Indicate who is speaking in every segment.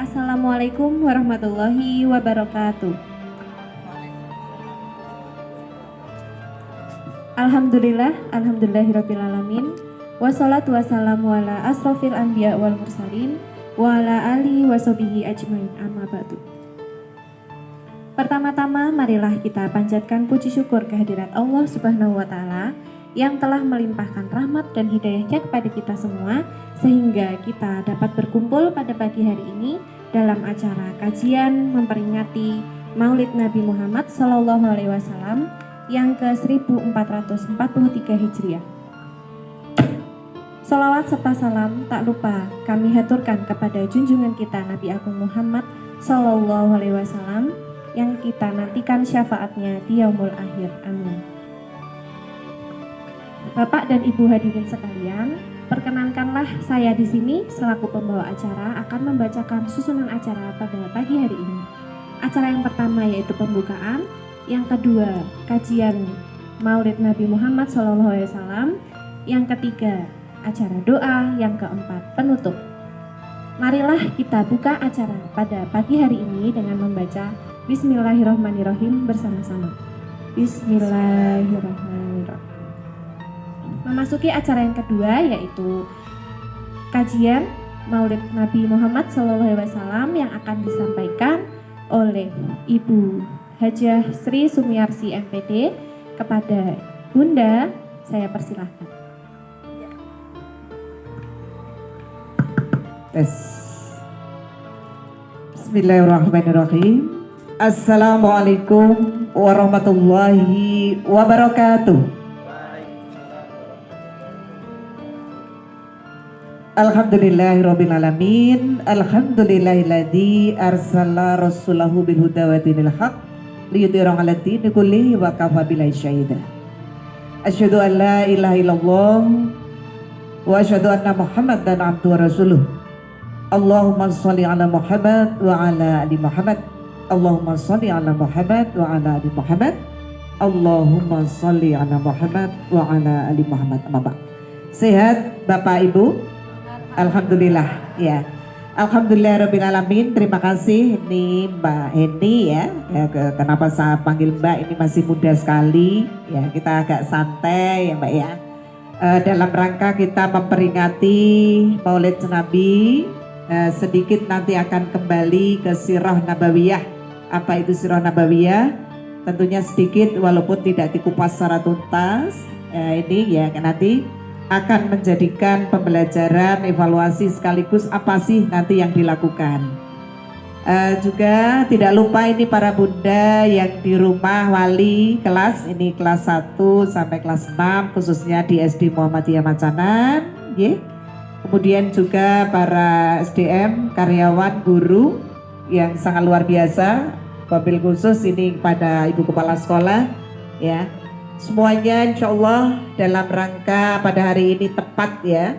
Speaker 1: Assalamualaikum warahmatullahi wabarakatuh. Alhamdulillahirrabbilalamin. Wassalatu wassalamu ala asrofil anbiya wal mursalin wa ala alihi washabihi ajmain, amma ba'du. Pertama-tama marilah kita panjatkan puji syukur kehadirat Allah Subhanahu wa taala yang telah melimpahkan rahmat dan hidayahnya kepada kita semua sehingga kita dapat berkumpul pada pagi hari ini dalam acara kajian memperingati Maulid Nabi Muhammad SAW yang ke-1443 Hijriah. Salawat serta salam tak lupa kami haturkan kepada junjungan kita Nabi Agung Muhammad SAW yang kita nantikan syafaatnya di yaumul akhir. Amin. Bapak dan Ibu hadirin sekalian, perkenankanlah saya di sini selaku pembawa acara akan membacakan susunan acara pada pagi hari ini. Acara yang pertama yaitu pembukaan, yang kedua kajian Maulid Nabi Muhammad SAW, yang ketiga acara doa, yang keempat penutup. Marilah kita buka acara pada pagi hari ini dengan membaca Bismillahirrahmanirrahim bersama-sama. Bismillahirrahmanirrahim. Memasuki acara yang kedua yaitu kajian Maulid Nabi Muhammad SAW yang akan disampaikan oleh Ibu Hajah Sri Sumiarsi MPD. Kepada Bunda saya persilahkan.
Speaker 2: Bismillahirrahmanirrahim. Assalamualaikum warahmatullahi wabarakatuh. Alhamdulillahirrabbilalamin. Alhamdulillahilladzi arsala rasulahu bilhuda wa dinil haq liyudhhirahu 'alad dini kullihi wa kafa billahi syahida. Asyhadu an la ilaha illallah wa asyhadu anna Muhammadan abduhu wa rasuluh. Allahumma sholli ala Muhammad wa ala ali Muhammad. Allahumma sholli ala Muhammad wa ala ali Muhammad. Allahumma sholli ala Muhammad wa ala ali Muhammad. Amma ba'd. Sehat Bapak Ibu? Alhamdulillah ya. Alhamdulillahirrabbilalamin. Terima kasih ini Mbak Heni ya. Kenapa saya panggil Mbak, ini masih muda sekali ya. Kita agak santai ya Mbak ya. Dalam rangka kita memperingati Maulid Nabi, sedikit nanti akan kembali ke Sirah Nabawiyah. Apa itu Sirah Nabawiyah? Tentunya sedikit walaupun tidak dikupas secara tuntas. Ini ya nanti akan menjadikan pembelajaran, evaluasi sekaligus apa sih nanti yang dilakukan. Juga tidak lupa ini para bunda yang di rumah wali kelas, ini kelas 1 sampai kelas 6 khususnya di SD Muhammadiyah Macanan ya. Kemudian juga para SDM, karyawan, guru yang sangat luar biasa. Wabil khusus ini pada Ibu Kepala Sekolah ya. Semuanya insya Allah dalam rangka pada hari ini tepat ya,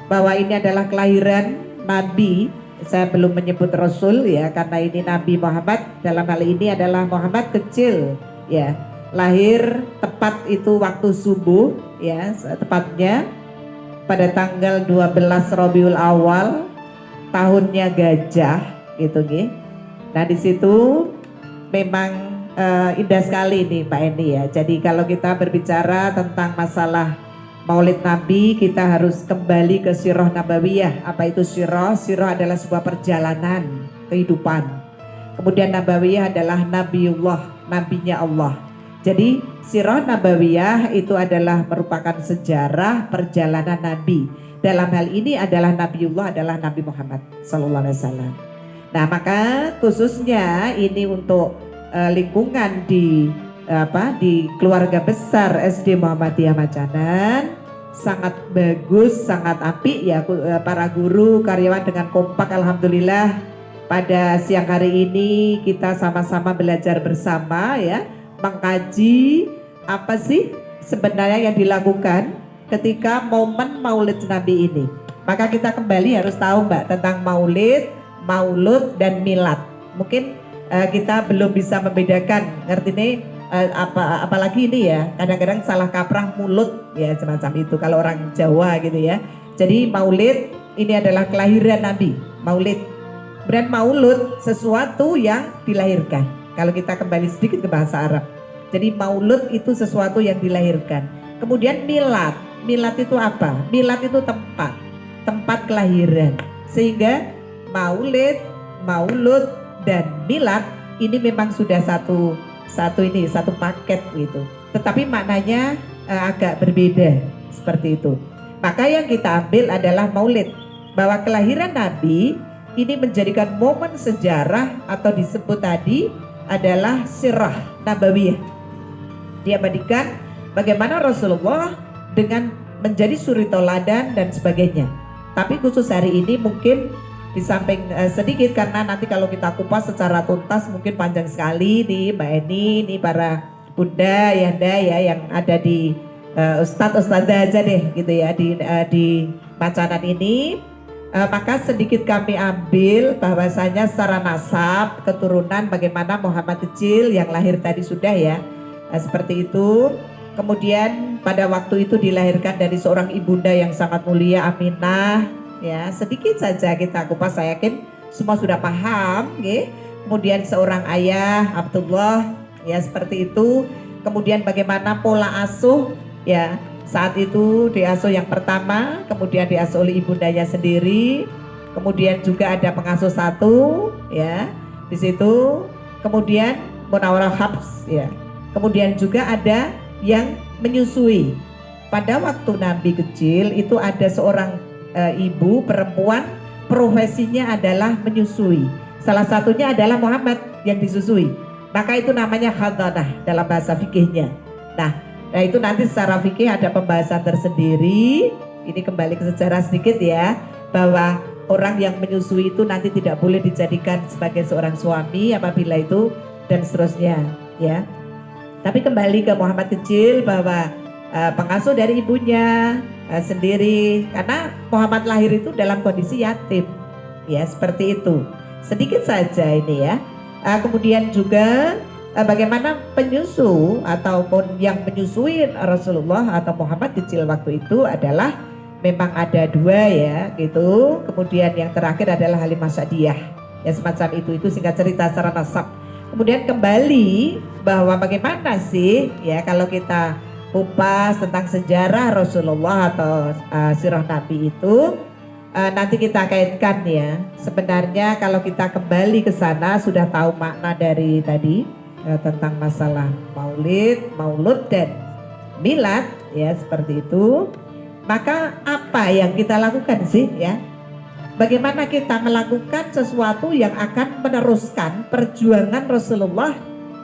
Speaker 2: bahwa ini adalah kelahiran Nabi. Saya belum menyebut Rasul ya, karena ini Nabi Muhammad, dalam hal ini adalah Muhammad kecil ya. Lahir tepat itu waktu subuh ya, tepatnya pada tanggal 12 Rabiul Awal, tahunnya gajah gitu nih. Nah di situ memang indah sekali nih Pak Eni ya. Jadi kalau kita berbicara tentang masalah Maulid Nabi, kita harus kembali ke Sirah Nabawiyah. Apa itu Sirah? Sirah adalah sebuah perjalanan kehidupan. Kemudian Nabawiyah adalah Nabiullah, nabinya Allah. Jadi Sirah Nabawiyah itu adalah merupakan sejarah perjalanan Nabi. Dalam hal ini adalah Nabiullah adalah Nabi Muhammad SAW. Nah maka khususnya ini untuk lingkungan di keluarga besar SD Muhammadiyah Macanan sangat bagus, sangat apik ya. Para guru, karyawan dengan kompak. Alhamdulillah pada siang hari ini kita sama-sama belajar bersama ya, mengkaji apa sih sebenarnya yang dilakukan ketika momen Maulid Nabi ini. Maka kita kembali harus tahu Mbak tentang Maulid, Maulud dan Milad. Mungkin kita belum bisa membedakan, ngerti nih apalagi ini ya, kadang-kadang salah kaprah mulut ya semacam itu kalau orang Jawa gitu ya. Jadi Maulid ini adalah kelahiran Nabi, Maulid Kemudian maulud, sesuatu yang dilahirkan. Kalau kita kembali sedikit ke bahasa Arab. Jadi maulud itu sesuatu yang dilahirkan. Kemudian milad. Milad itu apa? Milad itu tempat kelahiran. Sehingga maulid, maulud dan milad ini memang sudah satu paket gitu. Tetapi maknanya agak berbeda seperti itu. Maka yang kita ambil adalah maulid, bahwa kelahiran Nabi ini menjadikan momen sejarah atau disebut tadi adalah sirah nabawiyah. Diabadikan bagaimana Rasulullah dengan menjadi suri toladan dan sebagainya. Tapi khusus hari ini mungkin di samping sedikit, karena nanti kalau kita kupas secara tuntas mungkin panjang sekali nih Mbak Eni, nih para bunda, yanda ya yang ada di ustadz-ustadzah aja deh gitu ya di Macanan ini. Maka sedikit kami ambil bahwasanya secara nasab keturunan bagaimana Muhammad kecil yang lahir tadi sudah ya seperti itu. Kemudian pada waktu itu dilahirkan dari seorang ibunda yang sangat mulia, Aminah. Ya, sedikit saja kita kupas, saya yakin semua sudah paham, okay? Kemudian seorang ayah, Abdullah, ya seperti itu. Kemudian bagaimana pola asuh, ya saat itu diasuh yang pertama, kemudian diasuh oleh ibundanya sendiri. Kemudian juga ada pengasuh satu, ya di situ. Kemudian Munawarah Habs, ya. Kemudian juga ada yang menyusui. Pada waktu Nabi kecil itu ada seorang ibu perempuan, profesinya adalah menyusui. Salah satunya adalah Muhammad yang disusui. Maka itu namanya khadhanah dalam bahasa fikihnya. Nah itu nanti secara fikih ada pembahasan tersendiri. Ini kembali ke sejarah sedikit ya, bahwa orang yang menyusui itu nanti tidak boleh dijadikan sebagai seorang suami apabila itu dan seterusnya ya. Tapi kembali ke Muhammad kecil, bahwa pengasuh dari ibunya sendiri, karena Muhammad lahir itu dalam kondisi yatim ya seperti itu. Sedikit saja ini ya. Kemudian juga bagaimana penyusu ataupun yang menyusui Rasulullah atau Muhammad kecil waktu itu adalah memang ada dua ya gitu. Kemudian yang terakhir adalah Halimah Sa'diyah ya, semacam itu singkat cerita secara nasab. Kemudian kembali bahwa bagaimana sih ya kalau kita kupas tentang sejarah Rasulullah atau sirah Nabi itu, nanti kita kaitkan ya. Sebenarnya kalau kita kembali ke sana sudah tahu makna dari tadi tentang masalah maulid, maulud dan milad ya seperti itu. Maka apa yang kita lakukan sih ya? Bagaimana kita melakukan sesuatu yang akan meneruskan perjuangan Rasulullah,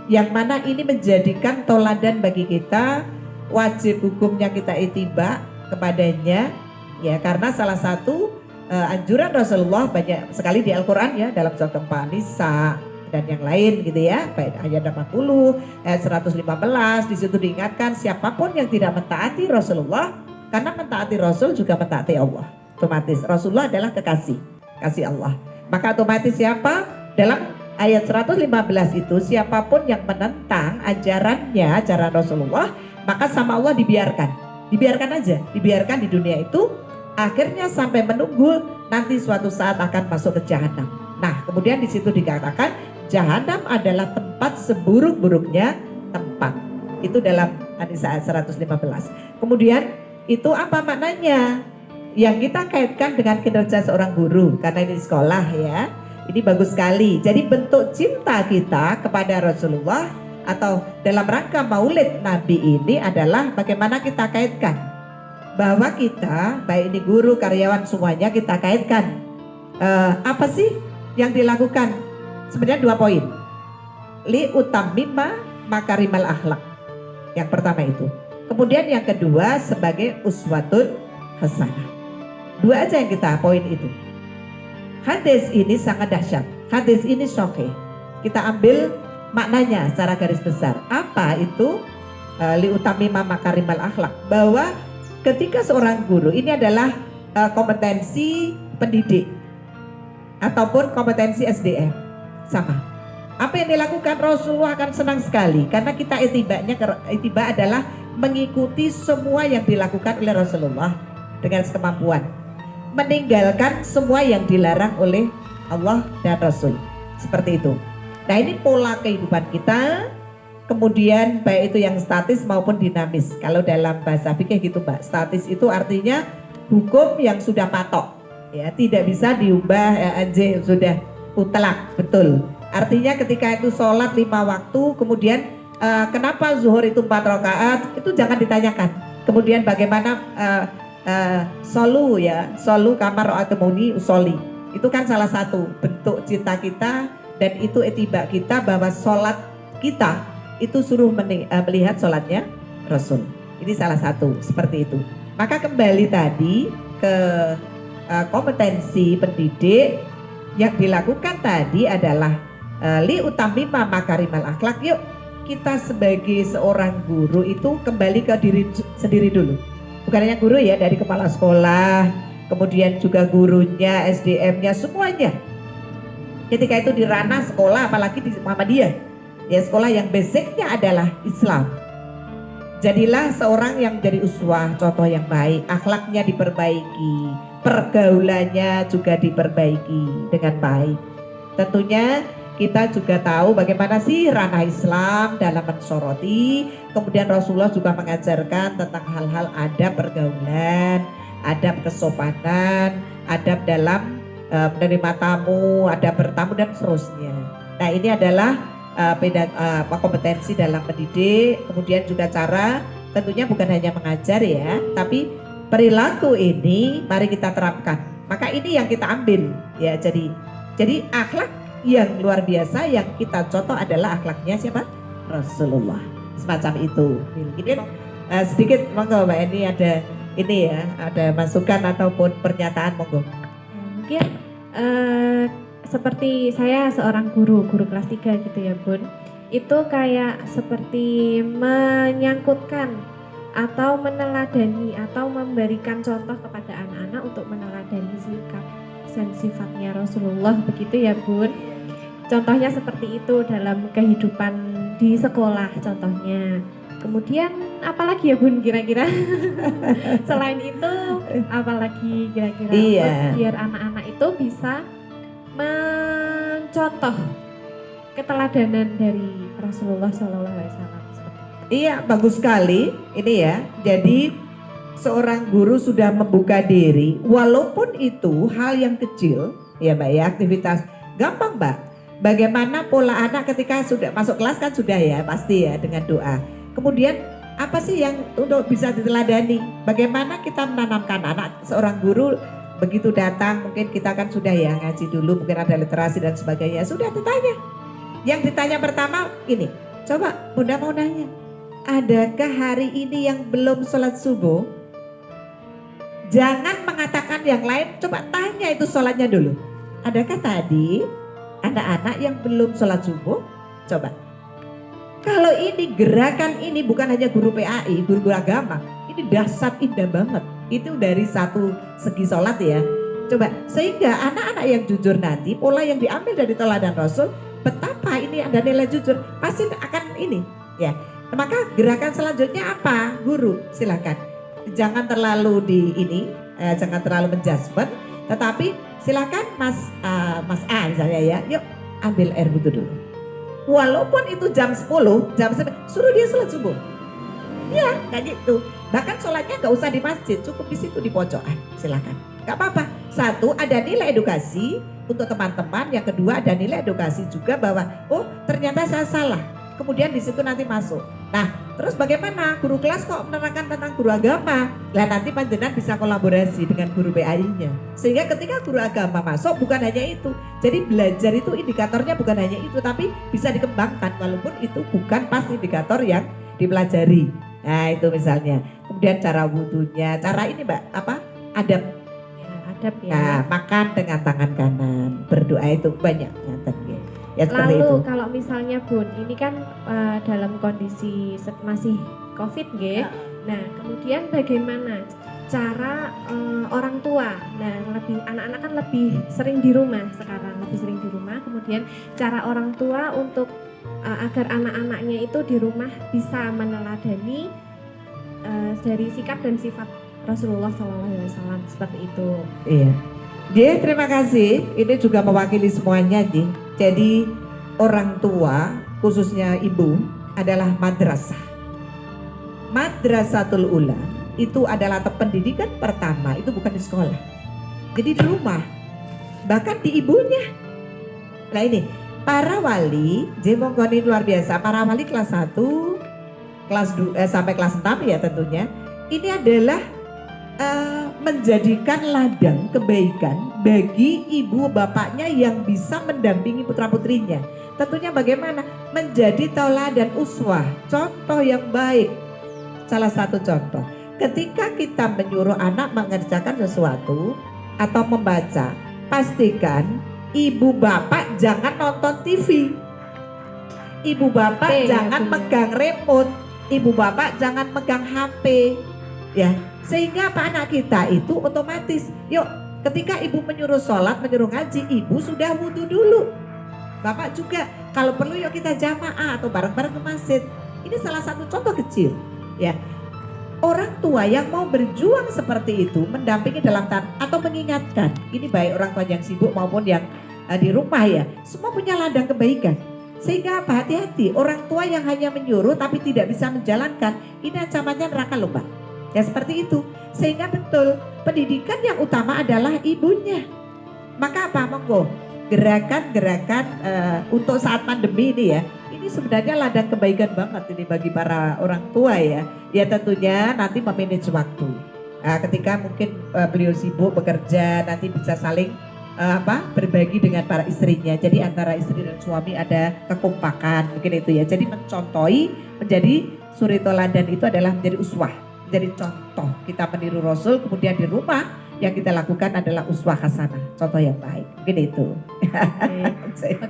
Speaker 2: yang mana ini menjadikan toladan bagi kita, wajib hukumnya kita ittiba kepadanya ya, karena salah satu anjuran Rasulullah banyak sekali di Al-Quran ya, dalam surat An-Nisa dan yang lain gitu ya, baik ayat 80, ayat 115, di situ diingatkan siapapun yang tidak mentaati Rasulullah, karena mentaati Rasul juga mentaati Allah. Otomatis Rasulullah adalah kasih Allah. Maka otomatis siapa? Dalam ayat 115 itu siapapun yang menentang ajarannya, ajaran Rasulullah, maka sama Allah dibiarkan aja, dibiarkan di dunia itu, akhirnya sampai menunggu nanti suatu saat akan masuk ke jahanam. Nah kemudian di situ dikatakan jahanam adalah tempat seburuk-buruknya tempat. Itu dalam An-Nisa ayat 115. Kemudian itu apa maknanya? Yang kita kaitkan dengan kinerja seorang guru, karena ini di sekolah ya. Ini bagus sekali. Jadi bentuk cinta kita kepada Rasulullah atau dalam rangka maulid Nabi ini adalah bagaimana kita kaitkan, bahwa kita baik ini guru, karyawan semuanya kita kaitkan apa sih yang dilakukan. Sebenarnya 2 poin. Li utammima makarimal akhlak. Yang pertama itu. Kemudian yang kedua sebagai uswatun hasanah. 2 aja yang kita poin itu. Hadis ini sangat dahsyat. Hadis ini sahih. Kita ambil maknanya secara garis besar. Apa itu liutamima makarimal akhlak? Bahwa ketika seorang guru, ini adalah kompetensi pendidik ataupun kompetensi SDM sama. Apa yang dilakukan Rasulullah akan senang sekali, karena kita ittiba adalah mengikuti semua yang dilakukan oleh Rasulullah dengan sekemampuan, meninggalkan semua yang dilarang oleh Allah dan Rasul. Seperti itu. Nah, ini pola kehidupan kita. Kemudian baik itu yang statis maupun dinamis. Kalau dalam bahasa fikih gitu Mbak, statis itu artinya hukum yang sudah patok, ya tidak bisa diubah, sudah mutlak, betul. Artinya ketika itu sholat 5 waktu, kemudian kenapa zuhur itu 4 rakaat, itu jangan ditanyakan. Kemudian bagaimana solu kamar ro'atumuni usoli, itu kan salah satu bentuk cinta kita dan itu etiba kita bahwa sholat kita itu suruh melihat sholatnya Rasul. Ini salah satu seperti itu. Maka kembali tadi ke kompetensi pendidik yang dilakukan tadi adalah li utamima makarimal akhlak. Yuk kita sebagai seorang guru itu kembali ke diri sendiri dulu. Bukan hanya guru ya, dari kepala sekolah, kemudian juga gurunya, SDM-nya, semuanya. Ketika itu di ranah sekolah, apalagi di Muhammadiyah. Ya sekolah yang basicnya adalah Islam. Jadilah seorang yang menjadi uswah, contoh yang baik, akhlaknya diperbaiki, pergaulannya juga diperbaiki dengan baik. Tentunya kita juga tahu bagaimana sih ranah Islam dalam mensoroti. Kemudian Rasulullah juga mengajarkan tentang hal-hal adab pergaulan, adab kesopanan, adab dalam menerima tamu, adab bertamu dan seterusnya. Nah ini adalah kompetensi dalam mendidik, kemudian juga cara, tentunya bukan hanya mengajar ya, tapi perilaku ini mari kita terapkan. Maka ini yang kita ambil ya, jadi akhlak yang luar biasa yang kita contoh adalah akhlaknya siapa? Rasulullah. Semacam itu. Ini sedikit monggo Mbak Eni ada ini ya, ada masukan ataupun pernyataan monggo.
Speaker 1: Mungkin seperti saya seorang guru kelas 3 gitu ya Bun, itu kayak seperti menyangkutkan atau meneladani atau memberikan contoh kepada anak-anak untuk meneladani sikap dan sifatnya Rasulullah begitu ya Bun. Contohnya seperti itu dalam kehidupan di sekolah contohnya. Kemudian apalagi ya Bun kira-kira selain itu apalagi kira-kira biar anak-anak itu bisa mencontoh keteladanan dari Rasulullah SAW.
Speaker 2: Iya, bagus sekali ini ya. Jadi seorang guru sudah membuka diri, walaupun itu hal yang kecil, ya Mbak ya, aktivitas gampang Mbak. Bagaimana pola anak ketika sudah masuk kelas kan sudah ya, pasti ya dengan doa. Kemudian apa sih yang untuk bisa diteladani? Bagaimana kita menanamkan anak seorang guru? Begitu datang mungkin kita kan sudah ya ngaji dulu, mungkin ada literasi dan sebagainya, sudah ditanya. Yang ditanya pertama ini, coba Bunda mau nanya, adakah hari ini yang belum sholat subuh? Jangan mengatakan yang lain, coba tanya itu sholatnya dulu. Adakah tadi anak-anak yang belum sholat subuh? Coba. Kalau ini gerakan ini bukan hanya guru PAI, guru agama, ini dahsyat indah banget. Itu dari satu segi sholat ya. Coba, sehingga anak-anak yang jujur nanti, pola yang diambil dari teladan Rasul, betapa ini ada nilai jujur, pasti akan ini ya. Maka gerakan selanjutnya apa? Guru, silakan. Jangan terlalu jangan terlalu menjudgment, tetapi silakan Mas A misalnya ya, yuk ambil air wudhu dulu. Walaupun itu jam 10, jam 9, suruh dia sholat subuh. Ya, kayak gitu. Bahkan sholatnya gak usah di masjid, cukup di situ di pojokan, silakan. Gak apa-apa. Satu, ada nilai edukasi untuk teman-teman. Yang kedua, ada nilai edukasi juga bahwa oh ternyata saya salah. Kemudian di situ nanti masuk. Nah, terus bagaimana guru kelas kok menerangkan tentang guru agama? Lah nanti panjenengan bisa kolaborasi dengan guru PAI-nya. Sehingga ketika guru agama masuk bukan hanya itu. Jadi belajar itu indikatornya bukan hanya itu, tapi bisa dikembangkan walaupun itu bukan pas indikator yang dipelajari. Nah, itu misalnya. Kemudian cara wudhunya, cara ini Mbak, apa? Adab.
Speaker 1: Ya, adab ya.
Speaker 2: Nah, makan dengan tangan kanan, berdoa itu banyak nyatet ya. Ya,
Speaker 1: lalu
Speaker 2: itu.
Speaker 1: Kalau misalnya Bun, ini kan dalam kondisi masih COVID ya. Nah, kemudian bagaimana cara orang tua? Nah, anak-anak kan lebih sering di rumah sekarang, lebih sering di rumah. Kemudian cara orang tua untuk agar anak-anaknya itu di rumah bisa meneladani dari sikap dan sifat Rasulullah SAW seperti itu.
Speaker 2: Iya. J, terima kasih. Ini juga mewakili semuanya, J. Jadi orang tua, khususnya ibu, adalah madrasah. Madrasatul Ula itu adalah pendidikan pertama, itu bukan di sekolah. Jadi di rumah, bahkan di ibunya. Nah ini, para wali, J monggo ini luar biasa. Para wali kelas 1, kelas 2, sampai kelas 6 ya tentunya. Ini adalah menjadikan ladang kebaikan bagi ibu bapaknya yang bisa mendampingi putra putrinya. Tentunya bagaimana? Menjadi tauladan uswah, contoh yang baik. Salah satu contoh, ketika kita menyuruh anak mengerjakan sesuatu atau membaca, pastikan ibu bapak jangan nonton TV. Ibu bapak jangan megang remote, ibu bapak jangan megang HP. Ya, sehingga apa, anak kita itu otomatis, yuk ketika ibu menyuruh sholat, menyuruh ngaji, ibu sudah wudhu dulu. Bapak juga, kalau perlu yuk kita jamaah atau bareng-bareng ke masjid. Ini salah satu contoh kecil. Ya, orang tua yang mau berjuang seperti itu, mendampingi dalam atau mengingatkan. Ini baik orang tua yang sibuk maupun yang di rumah ya, semua punya ladang kebaikan. Sehingga apa, hati-hati, orang tua yang hanya menyuruh tapi tidak bisa menjalankan, ini ancamannya neraka loh Mbak. Ya seperti itu. Sehingga betul pendidikan yang utama adalah ibunya. Maka apa, monggo gerakan-gerakan untuk saat pandemi ini ya, ini sebenarnya ladang kebaikan banget ini bagi para orang tua ya. Ya tentunya nanti memanage waktu. Ketika mungkin beliau sibuk bekerja, nanti bisa saling berbagi dengan para istrinya. Jadi antara istri dan suami ada kekompakan mungkin itu ya. Jadi mencontohi, menjadi suri toladan itu adalah menjadi uswah. Jadi contoh kita meniru Rasul, kemudian di rumah yang kita lakukan adalah uswah hasanah, contoh yang baik, mungkin itu.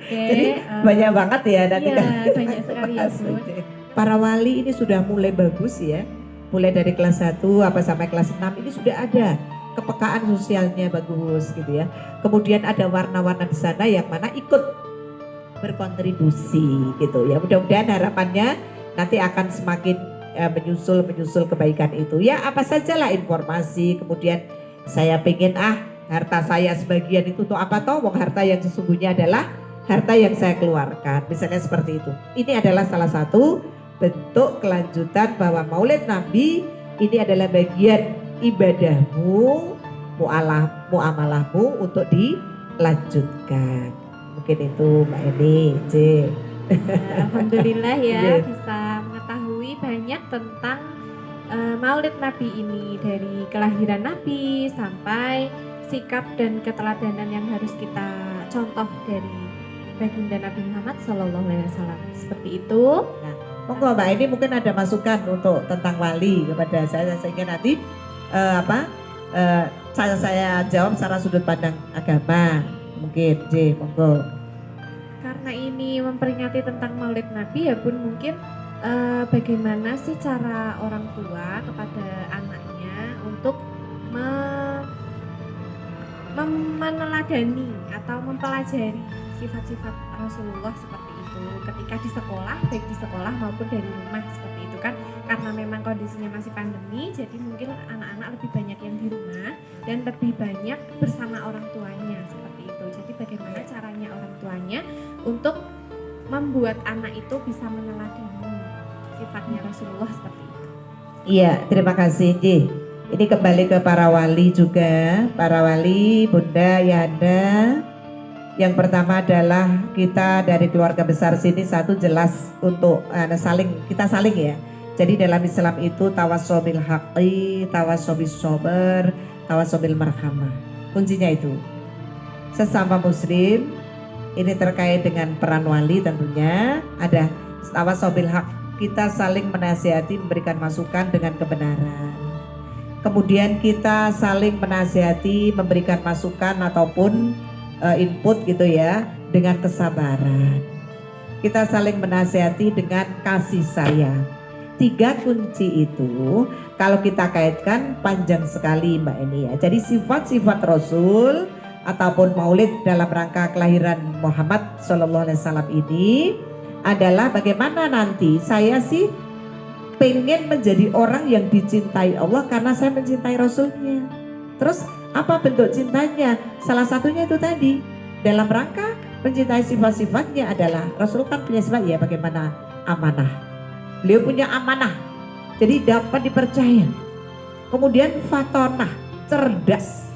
Speaker 2: Jadi banyak banget ya nanti kan.
Speaker 1: Banyak sekali ya Bu.
Speaker 2: Para wali ini sudah mulai bagus ya, mulai dari kelas 1 sampai kelas 6 ini sudah ada kepekaan sosialnya bagus gitu ya. Kemudian ada warna-warna di sana yang mana ikut berkontribusi gitu ya. Mudah-mudahan harapannya nanti akan semakin menyusul kebaikan itu ya. Apa sajalah informasi, kemudian saya pengen harta saya sebagian itu untuk apa toh, wong harta yang sesungguhnya adalah harta yang saya keluarkan, misalnya seperti itu. Ini adalah salah satu bentuk kelanjutan bahwa Maulid Nabi ini adalah bagian ibadahmu, muamalahmu untuk dilanjutkan. Mungkin itu Mbak Eni, J.
Speaker 1: Alhamdulillah ya bisa mengetahui banyak tentang Maulid Nabi ini, dari kelahiran Nabi sampai sikap dan keteladanan yang harus kita contoh dari baginda Nabi Muhammad SAW. Seperti itu.
Speaker 2: Nah, monggo Mbak ini mungkin ada masukan untuk tentang wali kepada saya, sehingga nanti saya jawab secara sudut pandang agama. Mungkin J, monggo.
Speaker 1: Karena ini memperingati tentang Maulid Nabi ya Bun, mungkin bagaimana sih cara orang tua kepada anaknya untuk meneladani atau mempelajari sifat-sifat Rasulullah seperti itu ketika di sekolah, baik di sekolah maupun dari rumah seperti itu kan. Karena memang kondisinya masih pandemi, jadi mungkin anak-anak lebih banyak yang di rumah dan lebih banyak bersama orang tuanya seperti itu. Jadi bagaimana caranya orang tuanya untuk membuat anak itu bisa meneladani sifatnya Rasulullah seperti itu.
Speaker 2: Iya, terima kasih J. Ini kembali ke para wali juga, para wali, Bunda, Yanda. Yang pertama adalah kita dari keluarga besar sini satu jelas untuk kita saling ya. Jadi dalam Islam itu tawassobil haqqi, tawassobil sober, tawassobil marhamah. Kuncinya itu. Sesama muslim, ini terkait dengan peran wali tentunya. Ada tawassobil haq, kita saling menasihati, memberikan masukan dengan kebenaran. Kemudian kita saling menasihati, memberikan masukan ataupun input gitu ya, dengan kesabaran. Kita saling menasihati dengan kasih sayang. 3 kunci itu kalau kita kaitkan panjang sekali Mbak Eni ya. Jadi sifat-sifat Rasul ataupun Maulid dalam rangka kelahiran Muhammad SAW ini adalah bagaimana nanti saya sih pengen menjadi orang yang dicintai Allah karena saya mencintai Rasulnya. Terus Apa bentuk cintanya? Salah satunya itu tadi, dalam rangka mencintai sifat-sifatnya adalah Rasul kan punya sifat ya bagaimana amanah. Beliau punya amanah, jadi dapat dipercaya. Kemudian fatonah, cerdas.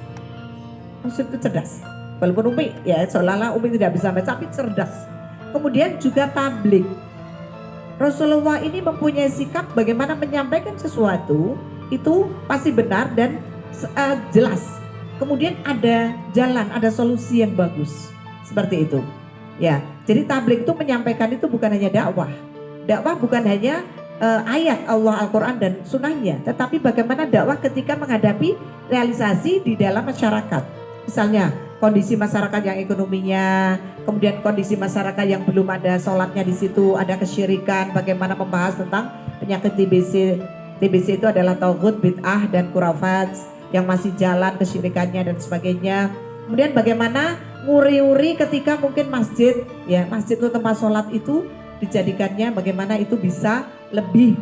Speaker 2: Maksud itu cerdas. Walaupun Umi ya seolah-olah Umi tidak bisa baca tapi cerdas. Kemudian juga tablik. Rasulullah ini mempunyai sikap bagaimana menyampaikan sesuatu itu pasti benar dan jelas. Kemudian ada jalan, ada solusi yang bagus. Seperti itu. Ya, jadi tablik itu menyampaikan itu bukan hanya dakwah. Dakwah bukan hanya ayat Allah Al-Quran dan sunnahnya, tetapi bagaimana dakwah ketika menghadapi realisasi di dalam masyarakat. Misalnya kondisi masyarakat yang ekonominya, kemudian kondisi masyarakat yang belum ada sholatnya di situ, ada kesyirikan, bagaimana membahas tentang penyakit TBC. TBC itu adalah tauhid, bid'ah dan khurafat yang masih jalan kesyirikannya dan sebagainya. Kemudian bagaimana nguri-uri ketika mungkin masjid, ya masjid itu tempat sholat itu dijadikannya bagaimana itu bisa lebih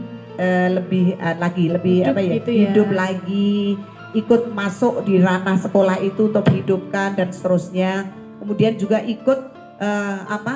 Speaker 2: hidup lagi, ikut masuk di ranah sekolah itu untuk dihidupkan dan seterusnya. Kemudian juga ikut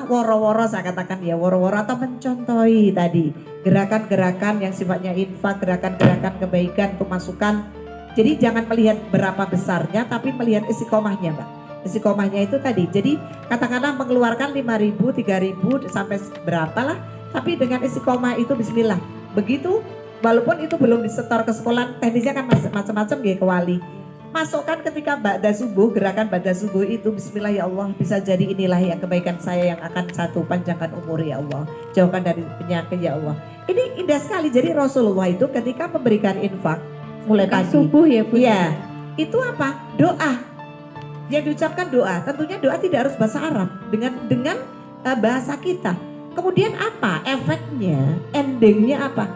Speaker 2: woro-woro, saya katakan ya woro-woro atau mencontohi tadi gerakan-gerakan yang sifatnya infak, gerakan-gerakan kebaikan untuk masukan. Jadi jangan melihat berapa besarnya tapi melihat istiqomahnya, Mbak. Istiqomahnya itu tadi, jadi katakanlah mengeluarkan 5.000, 3.000 sampai berapalah, tapi dengan istiqomah itu bismillah. Begitu, walaupun itu belum disetor ke sekolah, teknisnya kan macam-macam ya ke wali. Masukkan ketika ba'da subuh, gerakan ba'da subuh itu bismillah ya Allah, bisa jadi inilah yang kebaikan saya yang akan satu panjangkan umur ya Allah, jauhkan dari penyakit ya Allah. Ini indah sekali, jadi Rasulullah itu ketika memberikan infak mulai pagi
Speaker 1: subuh ya Bu.
Speaker 2: Iya, itu apa? Doa. Yang diucapkan doa, tentunya doa tidak harus bahasa Arab, dengan bahasa kita. Kemudian apa efeknya, endingnya apa?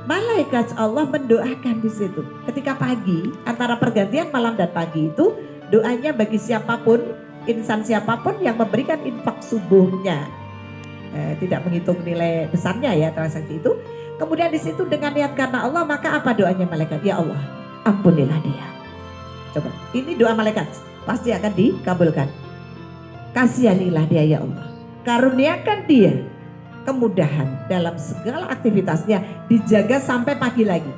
Speaker 2: Malaikat Allah mendoakan di situ. Ketika pagi, antara pergantian malam dan pagi itu, doanya bagi siapapun, insan siapapun yang memberikan infak subuhnya. Tidak menghitung nilai besarnya ya transaksi itu. Kemudian di situ dengan niat karena Allah, maka apa doanya malaikat? Ya Allah, ampunilah dia. Coba, ini doa malaikat. Pasti akan dikabulkan. Kasihanilah dia ya Allah. Karuniakan dia kemudahan dalam segala aktivitasnya, dijaga sampai pagi lagi.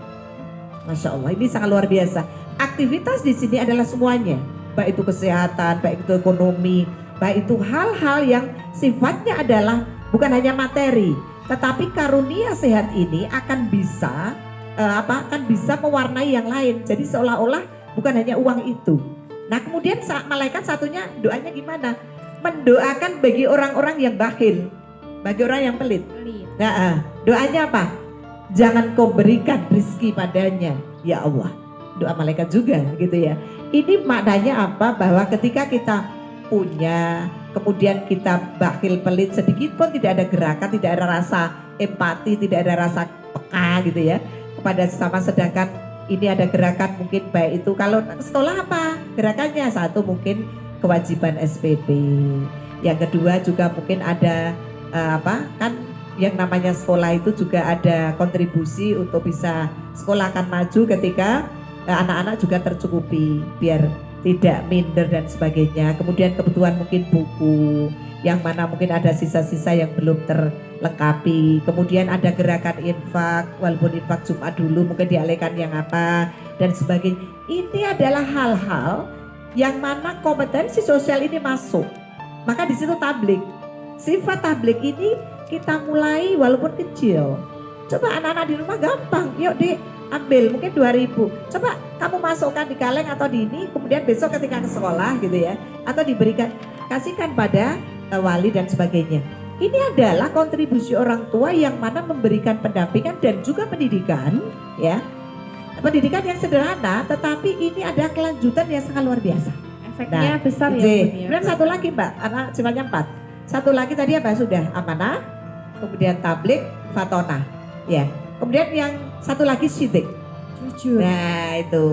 Speaker 2: Masya Allah, ini sangat luar biasa. Aktivitas di sini adalah semuanya, baik itu kesehatan, baik itu ekonomi, baik itu hal-hal yang sifatnya adalah bukan hanya materi, tetapi karunia sehat ini akan bisa mewarnai yang lain. Jadi seolah-olah bukan hanya uang itu. Nah kemudian malaikat satunya doanya gimana? Mendoakan bagi orang-orang yang bakhil, bagi orang yang pelit. Nah, doanya apa? Jangan kau berikan rezeki padanya, ya Allah. Doa malaikat juga gitu ya. Ini maknanya apa? Bahwa ketika kita punya, kemudian kita bakhil pelit, sedikit pun tidak ada gerakan, tidak ada rasa empati, tidak ada rasa peka gitu ya kepada sesama, sedangkan ini ada gerakan mungkin baik itu kalau sekolah apa gerakannya, satu mungkin kewajiban SPP, yang kedua juga mungkin ada kan yang namanya sekolah itu juga ada kontribusi untuk bisa sekolah akan maju ketika anak-anak juga tercukupi biar tidak minder dan sebagainya. Kemudian kebutuhan mungkin buku yang mana mungkin ada sisa-sisa yang belum terlengkapi. Kemudian ada gerakan infak, walaupun infak Jumat dulu mungkin dialihkan yang apa dan sebagainya. Ini adalah hal-hal yang mana kompetensi sosial ini masuk. Maka di situ tablik. Sifat tablik ini kita mulai walaupun kecil. Coba anak-anak di rumah gampang. Yuk ambil mungkin 2.000. Coba kamu masukkan di kaleng atau di ini, kemudian besok ketika ke sekolah gitu ya, atau diberikan, kasihkan pada wali dan sebagainya. Ini adalah kontribusi orang tua yang mana memberikan pendampingan dan juga pendidikan ya. Pendidikan yang sederhana tetapi ini ada kelanjutan yang sangat luar biasa.
Speaker 1: Efeknya besar ya.
Speaker 2: Kemudian satu lagi Mbak, anak sifatnya 4. Satu lagi tadi apa sudah? Amanah, kemudian tablik, fatonah. Ya. Kemudian yang satu lagi sidik.
Speaker 1: Jujur.
Speaker 2: Nah itu.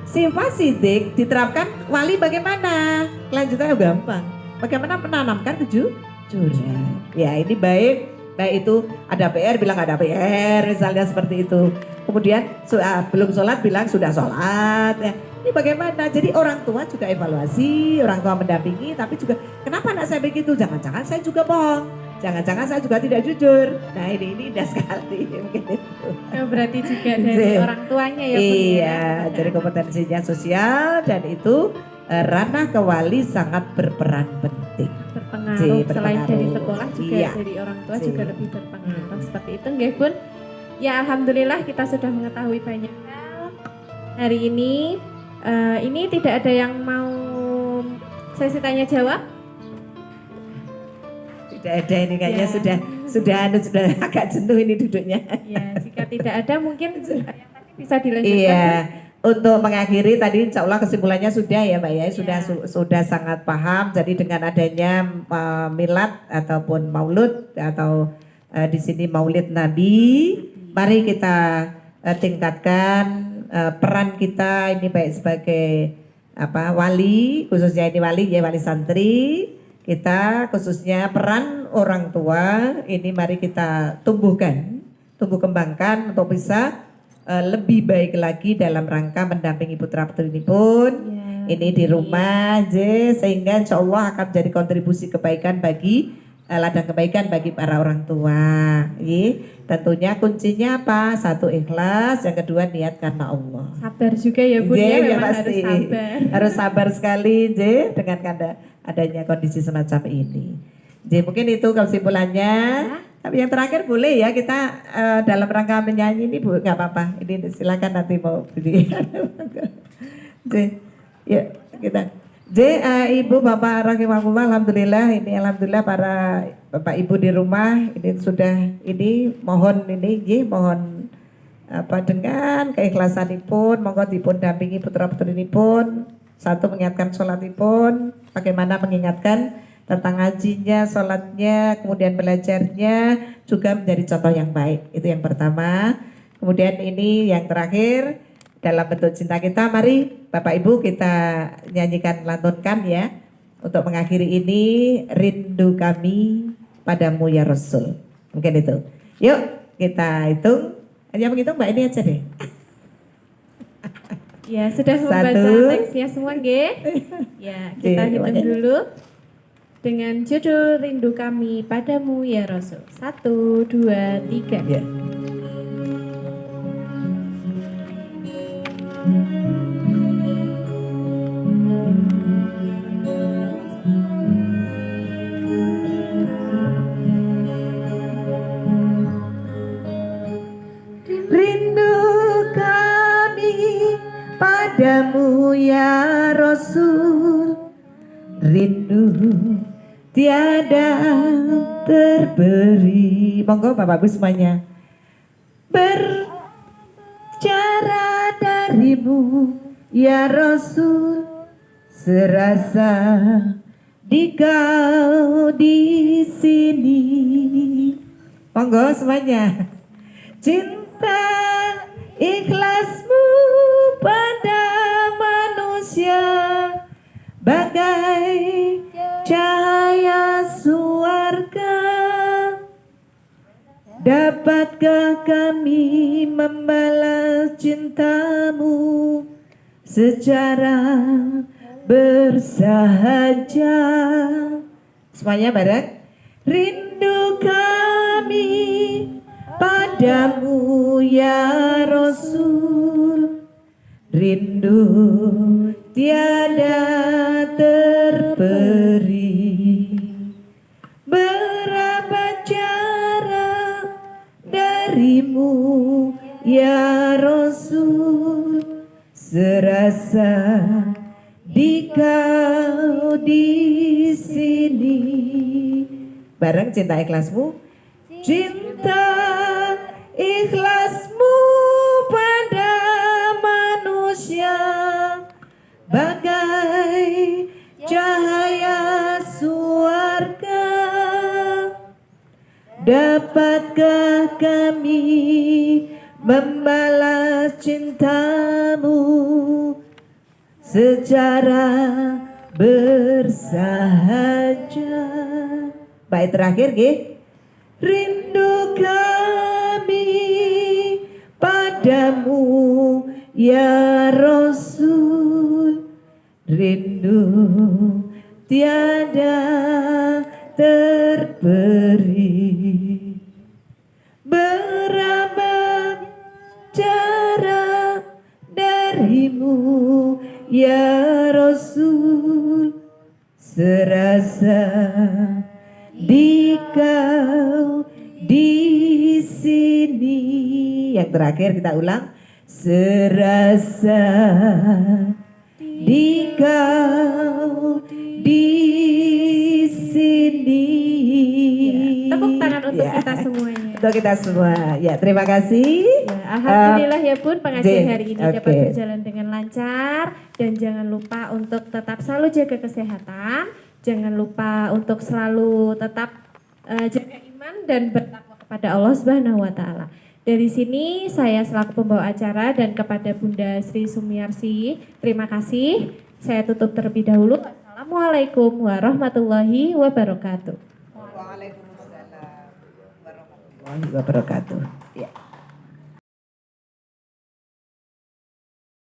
Speaker 2: Sifat sidik diterapkan wali bagaimana? Kelanjutannya gampang. Bagaimana menanamkan kejujuran. Ya ini baik itu ada PR bilang ada PR misalnya seperti itu. Kemudian belum sholat bilang sudah sholat ya. Ini bagaimana? Jadi orang tua juga evaluasi, orang tua mendampingi, tapi juga kenapa anak saya begitu? Jangan-jangan saya juga bohong, jangan-jangan saya juga tidak jujur. Nah ini indah sekali mungkin itu.
Speaker 1: Oh, berarti juga dari orang tuanya ya Bun
Speaker 2: Iya,
Speaker 1: ya.
Speaker 2: jadi kompetensinya sosial dan itu ranah kewali sangat berperan penting.
Speaker 1: Berpengaruh, selain dari
Speaker 2: berpengaruh.
Speaker 1: sekolah juga
Speaker 2: Iya.
Speaker 1: dari orang tua juga lebih berpengaruh. Seperti itu nggih Bun. Ya alhamdulillah kita sudah mengetahui banyak hal hari ini. Ini tidak ada yang mau sesi tanya jawab?
Speaker 2: Tidak ada, ini kayaknya
Speaker 1: Ya.
Speaker 2: sudah agak jenuh ini duduknya.
Speaker 1: Ya, jika tidak ada mungkin yang tadi bisa dilanjutkan.
Speaker 2: Iya, untuk mengakhiri tadi insya Allah kesimpulannya sudah ya Mbak ya, sudah sangat paham. Jadi dengan adanya milad ataupun maulud atau di sini maulid Nabi, mari kita tingkatkan peran kita ini baik sebagai wali, khususnya ini wali ya, wali santri. Kita khususnya peran orang tua ini mari kita tumbuh kembangkan untuk bisa lebih baik lagi dalam rangka mendampingi putra putri ini pun ini di rumah sehingga insya Allah akan menjadi kontribusi kebaikan bagi ladang kebaikan bagi para orang tua. Tentunya kuncinya apa? Satu ikhlas, yang kedua niat karena Allah.
Speaker 1: Sabar juga ya Bun ya, memang
Speaker 2: pasti.
Speaker 1: harus sabar.
Speaker 2: Harus sabar sekali dengan adanya kondisi semacam ini. Mungkin itu kesimpulannya. Tapi yang terakhir boleh ya kita dalam rangka menyanyi ini Bu, nggak apa-apa. Ini silakan nanti mau beli. Ya kita. Ibu Bapak rahimahullah, alhamdulillah ini alhamdulillah para Bapak Ibu di rumah ini sudah ini mohon dengan keikhlasanipun monggo dipun dampingi putra putrinipun, satu mengingatkan sholatipun, bagaimana mengingatkan tentang ngajinya, sholatnya, kemudian belajarnya juga menjadi contoh yang baik. Itu yang pertama. Kemudian ini yang terakhir, dalam bentuk cinta kita, mari Bapak Ibu kita nyanyikan, lantunkan ya, untuk mengakhiri ini, rindu kami padamu ya Rasul. Mungkin itu. Yuk kita hitung. Hanya menghitung Mbak ini aja deh.
Speaker 1: Ya sudah membaca teksnya semua nggih. Ya kita hitung dulu. Dengan judul rindu kami padamu ya Rasul. 1, 2, 3.
Speaker 2: Ya. Rindu kami padamu ya Rasul, rindu tiada terberi. Monggo Bapak Ibu semuanya. Berbicara darimu ya Rasul, serasa di kau di sini. Monggo semuanya. Cinta ikhlasmu pada manusia bagai cahaya surga. Dapatkah kami membalas cintamu secara bersahaja? Semuanya bareng. Rindu kami padamu ya Rasul, rindu tiada terberi. Berapa cara darimu ya Rasul, serasa di kau di sini. Bareng cinta ikhlasmu. Cinta ikhlasmu pada manusia bagai cahaya surga. Dapatkah kami membalas cintamu secara bersahaja? Baik terakhir nggih. Rindu kami padamu ya Rasul, rindu tiada terberi, berabad jarak darimu ya Rasul, serasa di kau di sini. Yang terakhir kita ulang, serasa di kau di sini.
Speaker 1: Ya, tepuk tangan untuk kita semuanya.
Speaker 2: Untuk kita semua. Ya, terima kasih.
Speaker 1: Ya, alhamdulillah ya Bun, pengajian hari ini
Speaker 2: Oke.
Speaker 1: dapat berjalan dengan lancar. Dan jangan lupa untuk tetap selalu jaga kesehatan. Jangan lupa untuk selalu tetap jaga iman dan bertakwa kepada Allah Subhanahu wa taala. Dari sini saya selaku pembawa acara dan kepada Bunda Sri Sumiarsi, terima kasih. Saya tutup terlebih dahulu. Assalamualaikum warahmatullahi wabarakatuh.
Speaker 2: Waalaikumsalam warahmatullahi wabarakatuh. Ya.